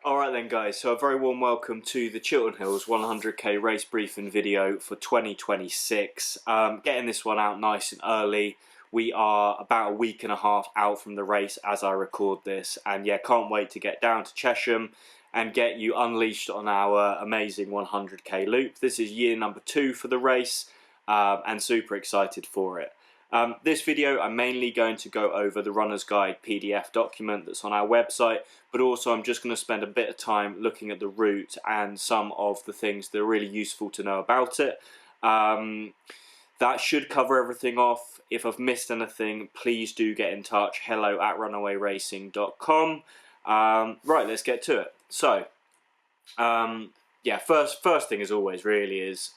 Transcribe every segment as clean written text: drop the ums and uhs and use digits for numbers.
Alright then guys, so a very warm welcome to the Chiltern Hills 100k race briefing video for 2026. Getting this one out nice and early. We are about a week and a half out from the race as I record this, and yeah, can't wait to get down to Chesham and get you unleashed on our amazing 100k loop. This is year number 2 for the race, and super excited for it. This video I'm mainly going to go over the Runner's Guide PDF document that's on our website, but also I'm just going to spend a bit of time looking at the route and some of the things that are really useful to know about it. That should cover everything off. If I've missed anything, please do get in touch. hello@runawayracing.com. Right, let's get to it. So, yeah, first thing as always really is,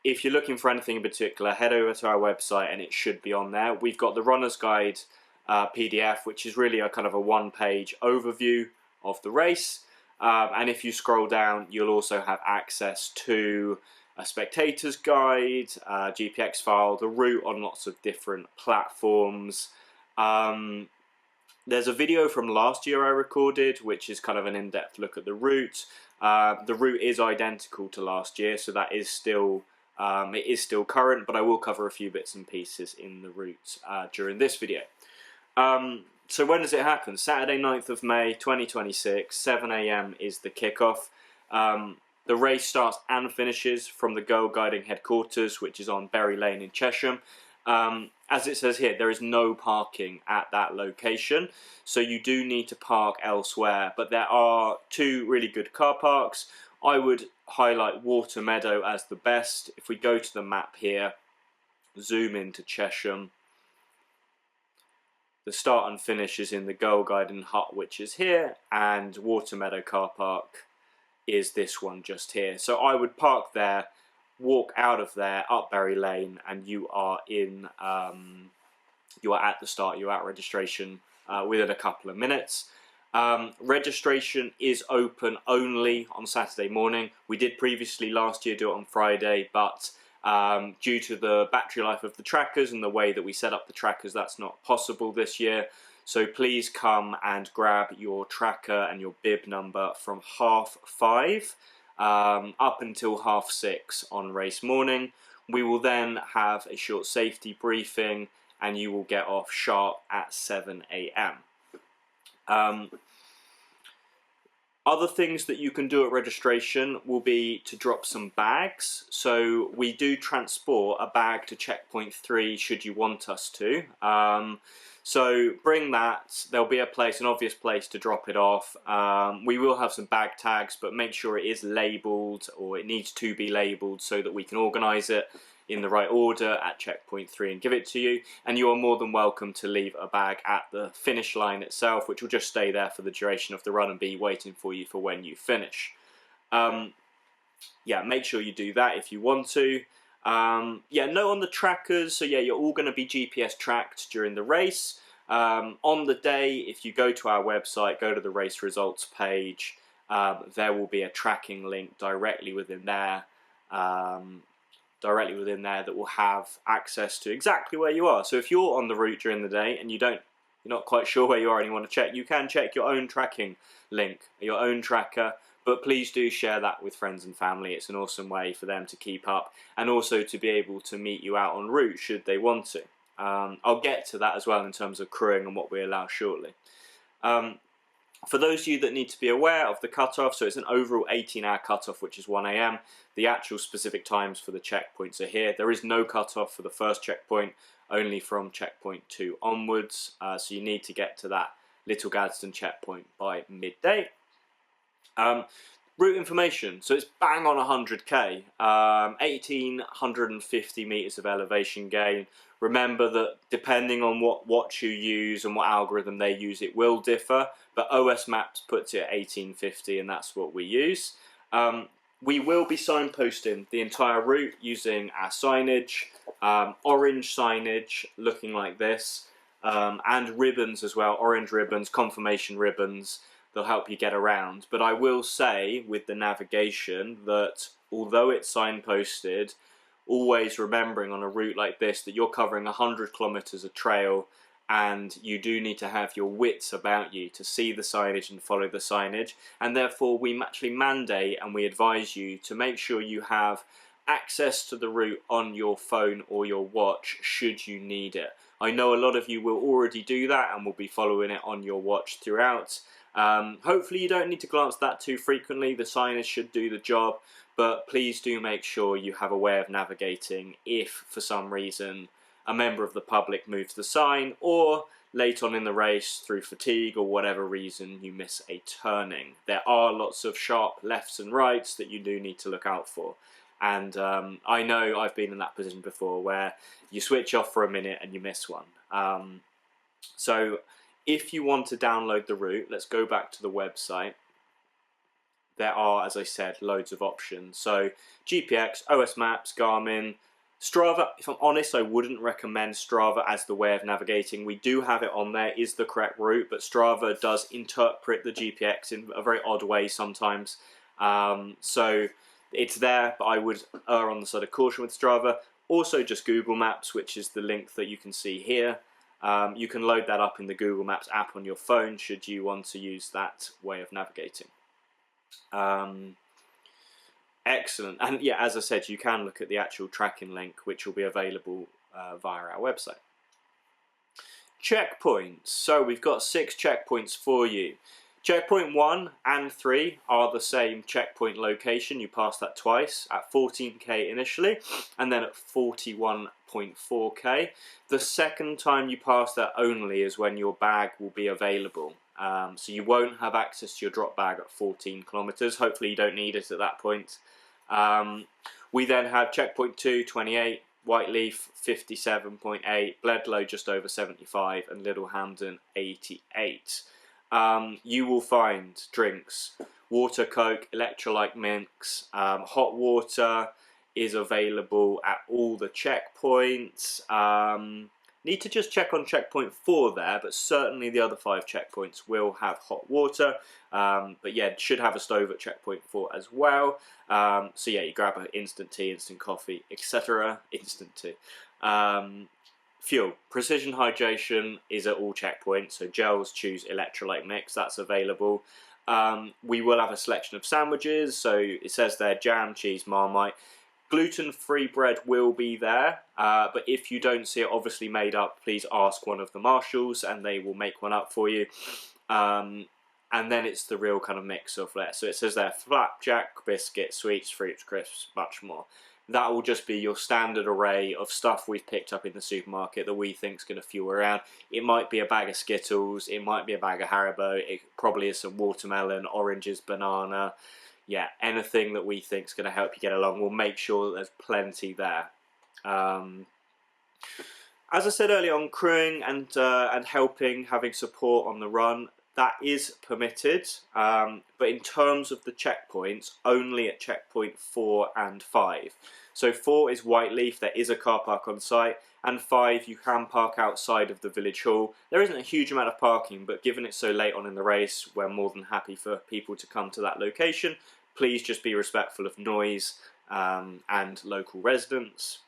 if you're looking for anything in particular, head over to our website and it should be on there. We've got the Runner's Guide PDF, which is really a kind of a one-page overview of the race. And if you scroll down, you'll also have access to a spectator's guide, GPX file, the route on lots of different platforms. There's a video from last year I recorded, which is kind of an in-depth look at the route. The route is identical to last year, so that is still... it is still current, but I will cover a few bits and pieces in the route during this video. So when does it happen? Saturday 9th of May 2026, 7 AM is the kickoff. The race starts and finishes from the Girl Guiding headquarters, which is on Berry Lane in Chesham. As it says here, there is no parking at that location, so you do need to park elsewhere, but there are 2 really good car parks. I would highlight Water Meadow as the best. If we go to the map here, zoom into Chesham, the start and finish is in the Girl Guiding hut, which is here, and Water Meadow car park is this one just here. So I would park there, walk out of there, up Berry Lane, and you are in. You are at the start. You're at registration within a couple of minutes. Registration is open only on Saturday morning. We did previously last year do it on Friday, but due to the battery life of the trackers and the way that we set up the trackers, that's not possible this year. So please come and grab your tracker and your bib number from 5:30 up until 6:30 on race morning. We will then have a short safety briefing and you will get off sharp at 7 AM. Other things that you can do at registration will be to drop some bags. So we do transport a bag to checkpoint 3 should you want us to. So bring that. There'll be a place, an obvious place to drop it off. We will have some bag tags, but make sure it is labelled, or it needs to be labelled, so that we can organise it in the right order at checkpoint 3 and give it to you. And you are more than welcome to leave a bag at the finish line itself, which will just stay there for the duration of the run and be waiting for you for when you finish. Yeah, make sure you do that if you want to. Yeah, note on the trackers, so yeah, you're all going to be GPS tracked during the race. On the day, if you go to our website, go to the race results page, there will be a tracking link directly within there. That will have access to exactly where you are. So if you're on the route during the day and you're not quite sure where you are and you want to check, you can check your own tracking link, your own tracker, but please do share that with friends and family. It's an awesome way for them to keep up and also to be able to meet you out en route should they want to. I'll get to that as well in terms of crewing and what we allow shortly. For those of you that need to be aware of the cutoff, so it's an overall 18-hour cutoff, which is 1 AM. The actual specific times for the checkpoints are here. There is no cutoff for the first checkpoint, only from checkpoint 2 onwards. So you need to get to that Little Gadsden checkpoint by midday. Route information, so it's bang on 100k, 1850 meters of elevation gain. Remember that depending on what watch you use and what algorithm they use, it will differ, but OS Maps puts it at 1850 and that's what we use. We will be signposting the entire route using our signage, orange signage looking like this, and ribbons as well, orange ribbons, confirmation ribbons. They'll help you get around. But I will say with the navigation that although it's signposted, always remembering on a route like this that you're covering 100 kilometers of trail and you do need to have your wits about you to see the signage and follow the signage, and therefore we actually mandate and we advise you to make sure you have access to the route on your phone or your watch should you need it. I know a lot of you will already do that and will be following it on your watch throughout. Hopefully you don't need to glance that too frequently, the signage should do the job, but please do make sure you have a way of navigating if for some reason a member of the public moves the sign, or late on in the race through fatigue or whatever reason you miss a turning. There are lots of sharp lefts and rights that you do need to look out for. And I know I've been in that position before where you switch off for a minute and you miss one. So if you want to download the route, let's go back to the website. There are, as I said, loads of options. So GPX, OS Maps, Garmin, Strava. If I'm honest, I wouldn't recommend Strava as the way of navigating. We do have it on there, is the correct route, but Strava does interpret the GPX in a very odd way sometimes. So it's there, but I would err on the side of caution with Strava. Also just Google Maps, which is the link that you can see here. You can load that up in the Google Maps app on your phone should you want to use that way of navigating. Excellent. And yeah, as I said, you can look at the actual tracking link, which will be available via our website. Checkpoints. So we've got 6 checkpoints for you. Checkpoint 1 and 3 are the same checkpoint location. You pass that twice, at 14k initially, and then at 41.4k. The second time you pass that only is when your bag will be available. So you won't have access to your drop bag at 14 kilometers. Hopefully you don't need it at that point. We then have checkpoint 2, 28, Whiteleaf 57.8, Bledlow just over 75, and Littlehampton 88. You will find drinks, water, Coke, electrolyte mix, hot water is available at all the checkpoints. Need to just check on checkpoint 4 there, but certainly the other 5 checkpoints will have hot water. But yeah, should have a stove at checkpoint 4 as well. So yeah, you grab an instant tea, instant coffee, etc. Instant tea. Fuel. Precision hydration is at all checkpoints, so gels, chews, electrolyte mix, that's available. We will have a selection of sandwiches, so it says there jam, cheese, Marmite. Gluten-free bread will be there, but if you don't see it obviously made up, please ask one of the marshals and they will make one up for you. And then it's the real kind of mix of that. So it says there flapjack, biscuits, sweets, fruits, crisps, much more. That will just be your standard array of stuff we've picked up in the supermarket that we think is going to fuel around. It might be a bag of Skittles, it might be a bag of Haribo, it probably is some watermelon, oranges, banana. Yeah, anything that we think is going to help you get along, we'll make sure that there's plenty there. As I said earlier on, crewing and helping, having support on the run, that is permitted, but in terms of the checkpoints, only at checkpoint 4 and 5. So 4 is Whiteleaf, there is a car park on site, and 5 you can park outside of the village hall. There isn't a huge amount of parking, but given it's so late on in the race, we're more than happy for people to come to that location. Please just be respectful of noise and local residents.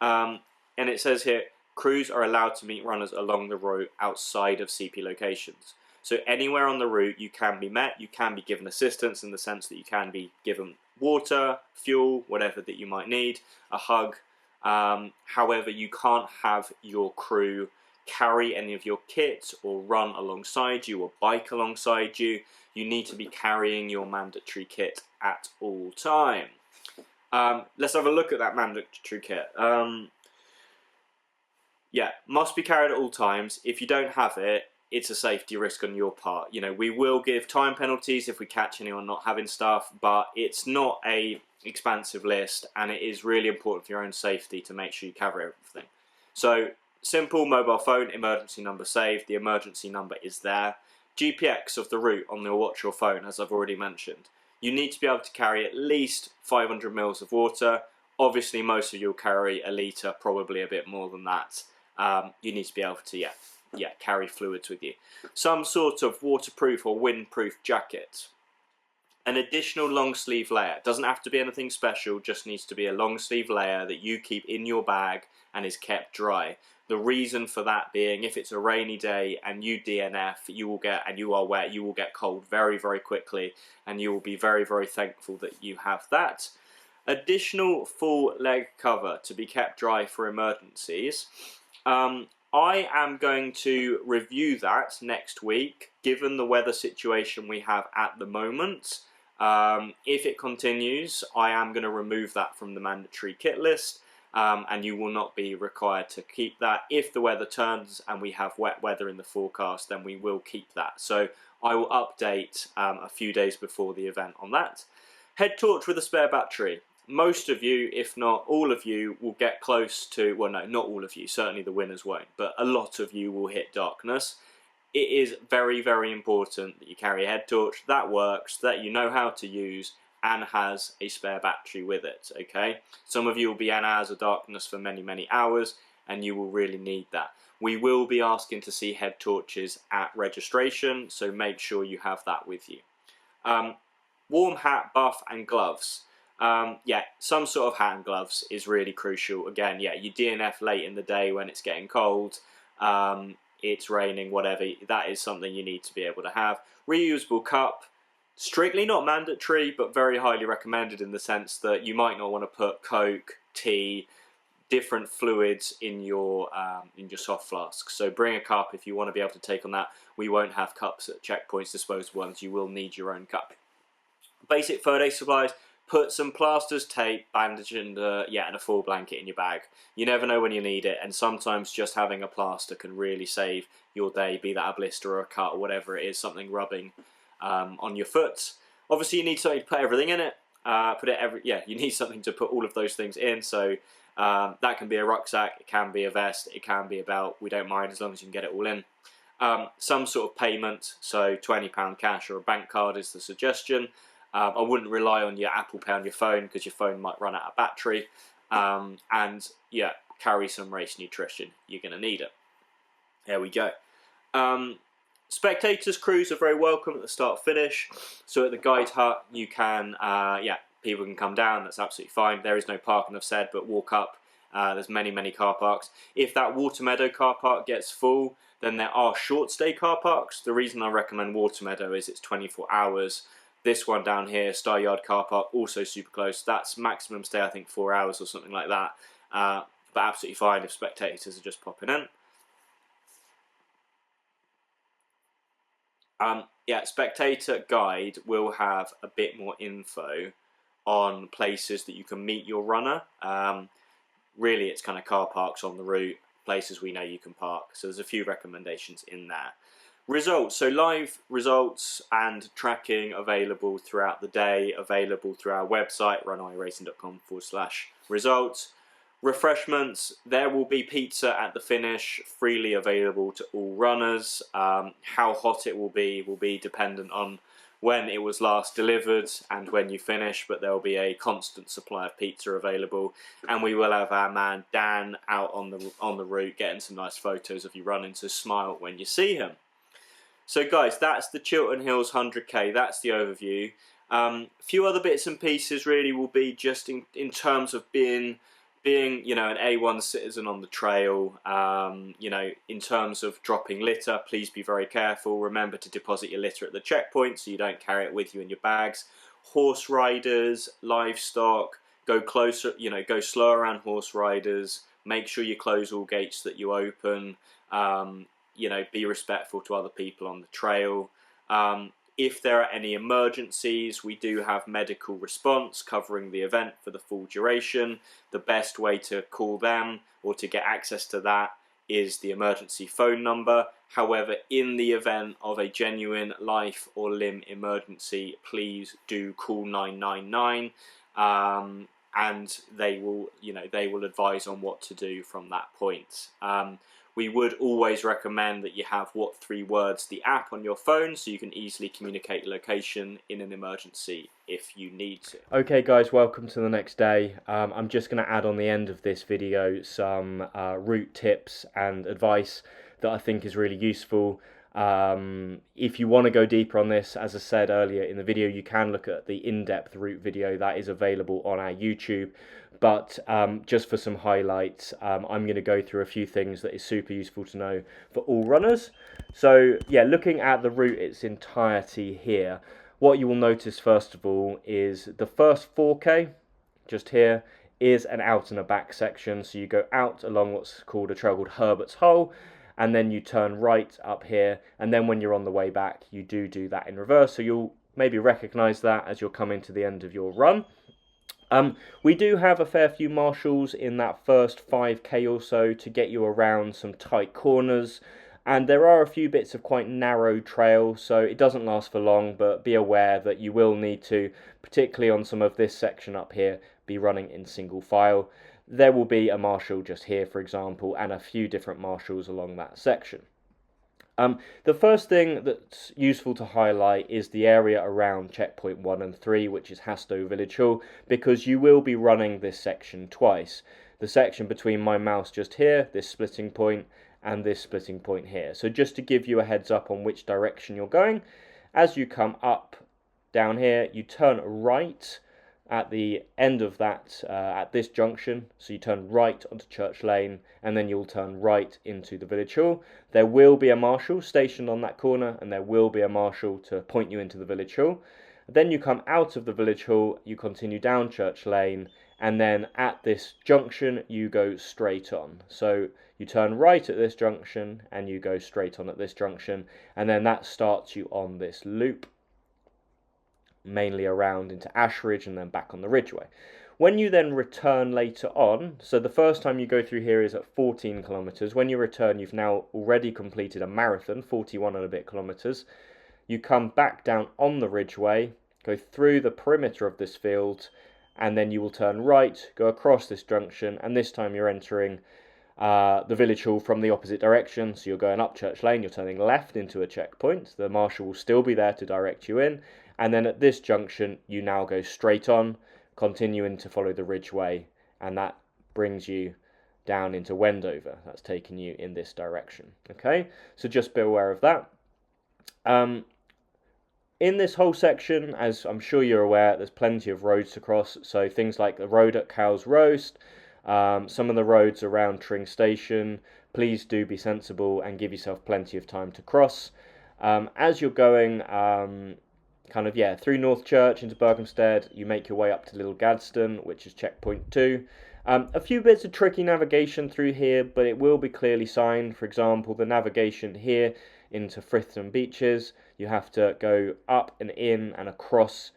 And it says here, crews are allowed to meet runners along the route outside of CP locations. So anywhere on the route you can be met, you can be given assistance in the sense that you can be given water, fuel, whatever that you might need, a hug. However, you can't have your crew carry any of your kit or run alongside you or bike alongside you. You need to be carrying your mandatory kit at all time. Let's have a look at that mandatory kit. Yeah, must be carried at all times. If you don't have it, it's a safety risk on your part. You know, we will give time penalties if we catch anyone not having stuff, but it's not a expansive list, and it is really important for your own safety to make sure you cover everything. So, simple mobile phone, emergency number saved. The emergency number is there. GPX of the route on your watch or phone, as I've already mentioned. You need to be able to carry at least 500 mils of water. Obviously, most of you will carry a litre, probably a bit more than that. You need to be able to, carry fluids with you. Some sort of waterproof or windproof jacket. An additional long sleeve layer. Doesn't have to be anything special, just needs to be a long sleeve layer that you keep in your bag and is kept dry. The reason for that being, if it's a rainy day and you DNF, and you are wet, you will get cold very, very quickly, and you will be very, very thankful that you have that. Additional full leg cover to be kept dry for emergencies. I am going to review that next week, given the weather situation we have at the moment. If it continues, I am going to remove that from the mandatory kit list, and you will not be required to keep that. If the weather turns and we have wet weather in the forecast, then we will keep that. So I will update a few days before the event on that. Head torch with a spare battery. Most of you, if not all of you, will get close to, well no, not all of you, certainly the winners won't, but a lot of you will hit darkness. It is very, very important that you carry a head torch that works, that you know how to use, and has a spare battery with it, okay? Some of you will be in hours of darkness for many, many hours, and you will really need that. We will be asking to see head torches at registration, so make sure you have that with you. Warm hat, buff, and gloves. Yeah, some sort of hat and gloves is really crucial. Again, yeah, you DNF late in the day when it's getting cold, it's raining, whatever, that is something you need to be able to have. Reusable cup, strictly not mandatory, but very highly recommended in the sense that you might not want to put Coke, tea, different fluids in your soft flask. So bring a cup if you want to be able to take on that. We won't have cups at checkpoints, disposable ones. You will need your own cup. Basic third aid supplies. Put some plasters, tape, bandage, and a full blanket in your bag. You never know when you need it, and sometimes just having a plaster can really save your day, be that a blister or a cut or whatever it is, something rubbing on your foot. Obviously, you need something to put everything in it. You need something to put all of those things in. So that can be a rucksack, it can be a vest, it can be a belt. We don't mind as long as you can get it all in. Some sort of payment, so £20 cash or a bank card is the suggestion. I wouldn't rely on your Apple Pay on your phone because your phone might run out of battery. And yeah, carry some race nutrition. You're going to need it. There we go. Spectators, crews are very welcome at the start finish. So at the guide hut, you can, people can come down. That's absolutely fine. There is no parking, I've said, but walk up. There's many, many car parks. If that Water Meadow car park gets full, then there are short stay car parks. The reason I recommend Water Meadow is it's 24 hours. This one down here, Star Yard car park, also super close. That's maximum stay, I think, 4 hours or something like that. But absolutely fine if spectators are just popping in. Spectator guide will have a bit more info on places that you can meet your runner. Really, it's kind of car parks on the route, places we know you can park. So there's a few recommendations in there. Results, so live results and tracking available throughout the day, available through our website, runawayracing.com/results. Refreshments, there will be pizza at the finish, freely available to all runners. How hot it will be dependent on when it was last delivered and when you finish, but there will be a constant supply of pizza available. And we will have our man Dan out on the route getting some nice photos of you running, so smile when you see him. So guys, that's the Chiltern Hills 100k, that's the overview. A few other bits and pieces really will be just in terms of being an A1 citizen on the trail, in terms of dropping litter, please be very careful. Remember to deposit your litter at the checkpoint so you don't carry it with you in your bags. Horse riders, livestock, go closer, go slow around horse riders. Make sure you close all gates that you open. Be respectful to other people on the trail. If there are any emergencies, we do have medical response covering the event for the full duration. The best way to call them or to get access to that is the emergency phone number. However, in the event of a genuine life or limb emergency, please do call 999, and they will advise on what to do from that point. We would always recommend that you have What3Words, the app on your phone, so you can easily communicate your location in an emergency if you need to. Okay guys, welcome to the next day. I'm just going to add on the end of this video some route tips and advice that I think is really useful. If you want to go deeper on this, as I said earlier in the video, you can look at the in-depth route video that is available on our YouTube. But just for some highlights, I'm going to go through a few things that is super useful to know for all runners. So yeah, looking at the route its entirety here, what you will notice first of all is the first 4K, just here, is an out and a back section. So you go out along what's called a trail called Herbert's Hole, and then you turn right up here, and then when you're on the way back, you do that in reverse. So you'll maybe recognize that as you're coming to the end of your run. We do have a fair few marshals in that first 5K or so to get you around some tight corners, and there are a few bits of quite narrow trail, so it doesn't last for long, but be aware that you will need to, particularly on some of this section up here, be running in single file. There will be a marshal just here, for example, and a few different marshals along that section. The first thing that's useful to highlight is the area around checkpoint 1 and 3, which is Hastow Village Hall, because you will be running this section twice. The section between my mouse just here, this splitting point, and this splitting point here. So just to give you a heads up on which direction you're going, as you come up down here, you turn right at the end of that, at this junction, so you turn right onto Church Lane, and then you'll turn right into the Village Hall. There will be a marshal stationed on that corner, and there will be a marshal to point you into the Village Hall. Then you come out of the Village Hall, you continue down Church Lane, and then at this junction, you go straight on. So you turn right at this junction, and you go straight on at this junction, and then that starts you on this loop, mainly around into Ashridge and then back on the Ridgeway. When you then return later on, so the first time you go through here is at 14 kilometres. When you return, you've now already completed a marathon, 41 and a bit kilometres. You come back down on the Ridgeway, go through the perimeter of this field, and then you will turn right, go across this junction, and this time you're entering the Village Hall from the opposite direction. So you're going up Church Lane, you're turning left into a checkpoint. The marshal will still be there to direct you in. And then at this junction, you now go straight on, continuing to follow the Ridgeway, and that brings you down into Wendover. That's taking you in this direction. Okay, so just be aware of that. In this whole section, as I'm sure you're aware, there's plenty of roads to cross. So things like the road at Cow's Roast, some of the roads around Tring Station. Please do be sensible and give yourself plenty of time to cross. As you're going through North Church into Berkhamsted, you make your way up to Little Gadsden, which is checkpoint 2. A few bits of tricky navigation through here, but it will be clearly signed. For example, the navigation here into Frithton Beaches, you have to go up and in and across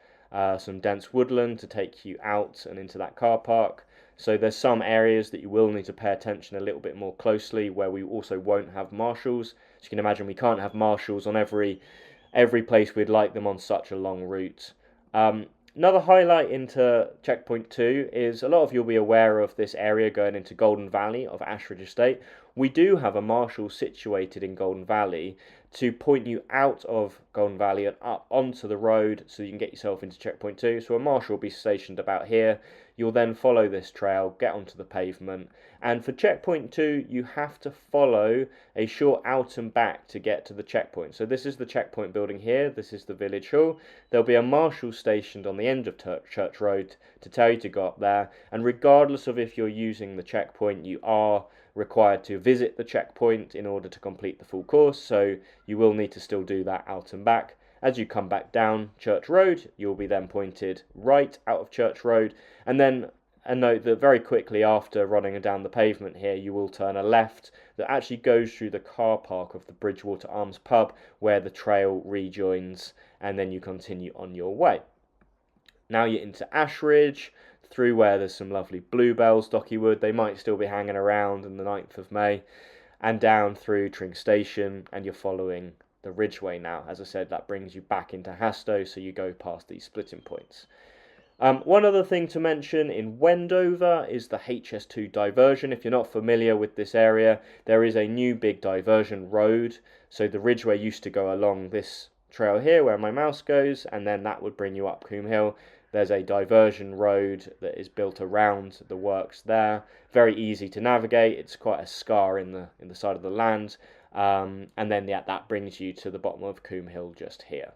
some dense woodland to take you out and into that car park. So there's some areas that you will need to pay attention a little bit more closely, where we also won't have marshals. As you can imagine, we can't have marshals on every place we'd like them on such a long route. Another highlight into checkpoint 2 is a lot of you'll be aware of this area going into Golden Valley of Ashridge Estate. We do have a marshal situated in Golden Valley to point you out of Golden Valley and up onto the road so you can get yourself into checkpoint 2. So a marshal will be stationed about here. You'll then follow this trail, get onto the pavement, and for checkpoint 2 you have to follow a short out and back to get to the checkpoint. So this is the checkpoint building here, this is the Village Hall. There'll be a marshal stationed on the end of Church Road to tell you to go up there, and regardless of if you're using the checkpoint, you are required to visit the checkpoint in order to complete the full course, so you will need to still do that out and back. As you come back down Church Road, you'll be then pointed right out of Church Road, and then a note that very quickly after running down the pavement here, you will turn a left that actually goes through the car park of the Bridgewater Arms pub, where the trail rejoins, and then you continue on your way. Now you're into Ashridge, through where there's some lovely bluebells, Dockywood, they might still be hanging around on the 9th of May, and down through Tring Station, and you're following the Ridgeway now. As I said, that brings you back into Hastow, so you go past these splitting points. One other thing to mention in Wendover is the HS2 diversion. If you're not familiar with this area, there is a new big diversion road. So the Ridgeway used to go along this trail here where my mouse goes, and then that would bring you up Coombe Hill. There's a diversion road that is built around the works there. Very easy to navigate. It's quite a scar in the side of the land. and then that brings you to the bottom of Coombe Hill just here.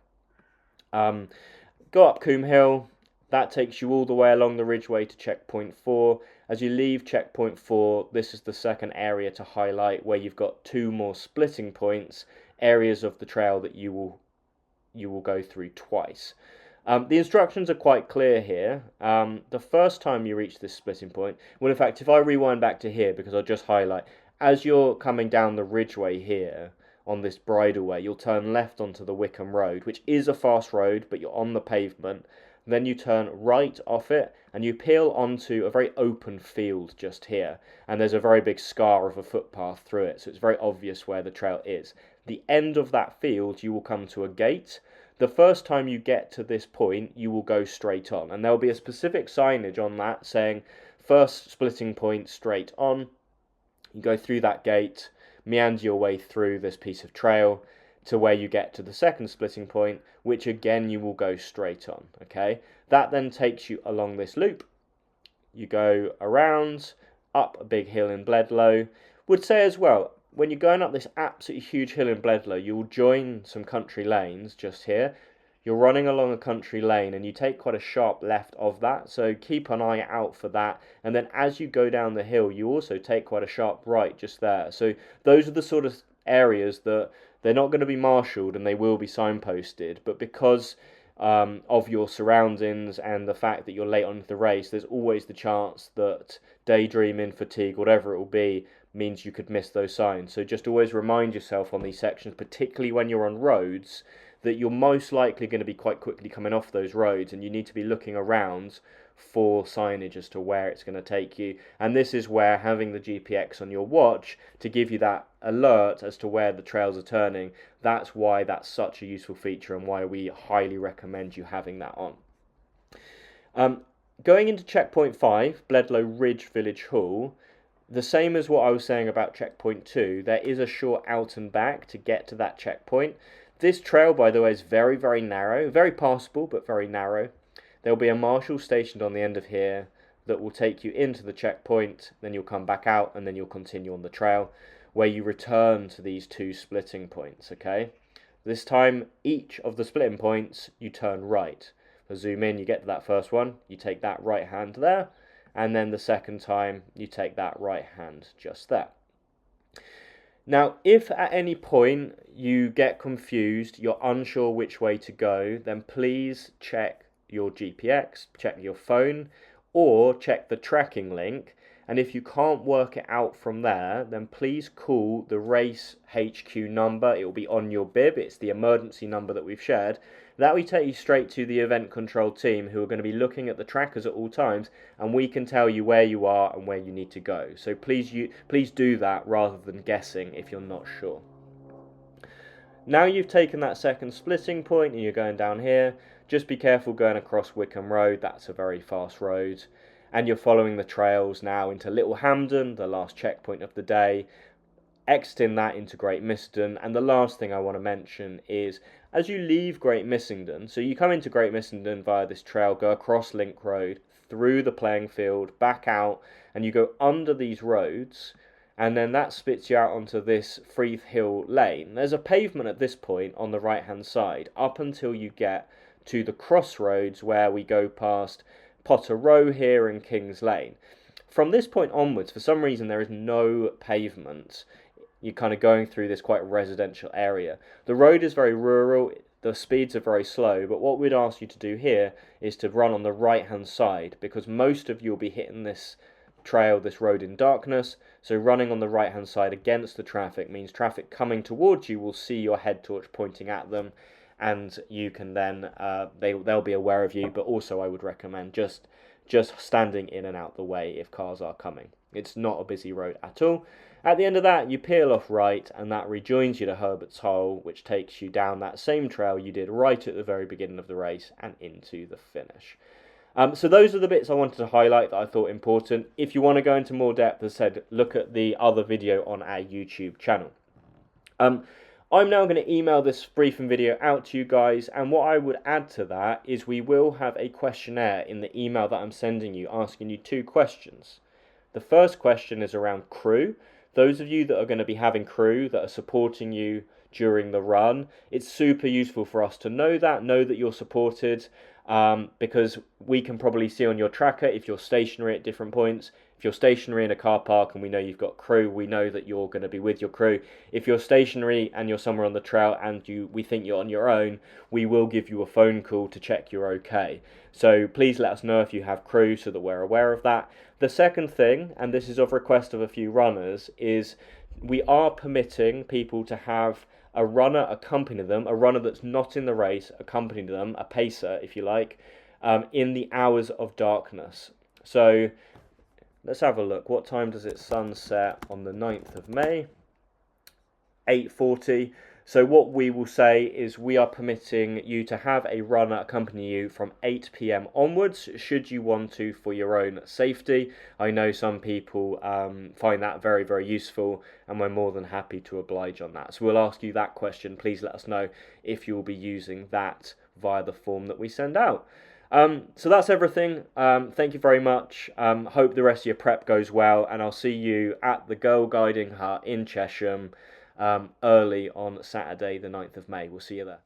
Go up Coombe Hill, that takes you all the way along the ridgeway to checkpoint 4. As you leave checkpoint 4, this is the second area to highlight, where you've got 2 more splitting points, areas of the trail that you will go through twice. The instructions are quite clear here. The first time you reach this splitting point, well, in fact, if I rewind back to here, because I'll just highlight, as you're coming down the ridgeway here on this bridleway, you'll turn left onto the Wickham Road, which is a fast road, but you're on the pavement. Then you turn right off it, and you peel onto a very open field just here, and there's a very big scar of a footpath through it, so it's very obvious where the trail is. The end of that field, you will come to a gate. The first time you get to this point, you will go straight on, and there'll be a specific signage on that saying first splitting point straight on. You go through that gate, meander your way through this piece of trail to where you get to the second splitting point, which again you will go straight on. Okay, that then takes you along this loop. You go around, up a big hill in Bledlow. Would say as well, when you're going up this absolutely huge hill in Bledlow, you'll join some country lanes just here. You're running along a country lane and you take quite a sharp left of that, so keep an eye out for that. And then as you go down the hill, you also take quite a sharp right just there. So those are the sort of areas that they're not going to be marshalled and they will be signposted, but because of your surroundings and the fact that you're late on the race, there's always the chance that daydreaming, fatigue, whatever it will be, means you could miss those signs. So just always remind yourself on these sections, particularly when you're on roads, that you're most likely going to be quite quickly coming off those roads, and you need to be looking around for signage as to where it's going to take you. And this is where having the GPX on your watch to give you that alert as to where the trails are turning, that's why that's such a useful feature and why we highly recommend you having that on. Going into checkpoint 5, Bledlow Ridge Village Hall, the same as what I was saying about checkpoint 2, there is a short out and back to get to that checkpoint. This trail, by the way, is very, very narrow, very passable, but very narrow. There'll be a marshal stationed on the end of here that will take you into the checkpoint, then you'll come back out, and then you'll continue on the trail, where you return to these 2 splitting points, okay? This time, each of the splitting points, you turn right. So zoom in, you get to that first one, you take that right hand there, and then the second time, you take that right hand just there. Now, if at any point you get confused, you're unsure which way to go, then please check your GPX, check your phone, or check the tracking link. And if you can't work it out from there, then please call the race HQ number. It will be on your bib. It's the emergency number that we've shared. That will take you straight to the event control team, who are going to be looking at the trackers at all times, and we can tell you where you are and where you need to go. So please do that rather than guessing if you're not sure. Now you've taken that second splitting point and you're going down here, just be careful going across Wickham Road. That's a very fast road. And you're following the trails now into Little Hampden, the last checkpoint of the day, exiting that into Great Missenden. And the last thing I want to mention is, as you leave Great Missenden, so you come into Great Missenden via this trail, go across Link Road, through the playing field, back out, and you go under these roads, and then that spits you out onto this Freeth Hill Lane. There's a pavement at this point on the right hand side, up until you get to the crossroads where we go past Potter Row here and King's Lane. From this point onwards, for some reason, there is no pavement. You're kind of going through this quite residential area. The road is very rural, the speeds are very slow, but what we'd ask you to do here is to run on the right hand side, because most of you will be hitting this trail, this road in darkness. So running on the right hand side against the traffic means traffic coming towards you will see your head torch pointing at them, and you can then they'll be aware of you. But also I would recommend just standing in and out the way if cars are coming. It's not a busy road at all. At the end of that, you peel off right, and that rejoins you to Herbert's Hole, which takes you down that same trail you did right at the very beginning of the race and into the finish. So those are the bits I wanted to highlight that I thought important. If you want to go into more depth, as I said, look at the other video on our YouTube channel. I'm now going to email this briefing video out to you guys, and what I would add to that is we will have a questionnaire in the email that I'm sending you, asking you 2 questions. The first question is around crew. those of you that are going to be having crew that are supporting you during the run, it's super useful for us to know that you're supported, because we can probably see on your tracker if you're stationary at different points. If you're stationary in a car park and we know you've got crew, we know that you're going to be with your crew. If you're stationary and you're somewhere on the trail and we think you're on your own, we will give you a phone call to check you're okay. So please let us know if you have crew so that we're aware of that. The second thing, and this is of request of a few runners, is we are permitting people to have a runner accompany them, a runner that's not in the race accompany them, a pacer if you like, in the hours of darkness. So let's have a look. What time does it sunset on the 9th of May? 8:40. So what we will say is we are permitting you to have a runner accompany you from 8 p.m. onwards, should you want to, for your own safety. I know some people find that very, very useful, and we're more than happy to oblige on that. So we'll ask you that question. Please let us know if you'll be using that via the form that we send out. So that's everything. Thank you very much. Hope the rest of your prep goes well, and I'll see you at the Girl Guiding Hut in Chesham early on Saturday the 9th of May. We'll see you there.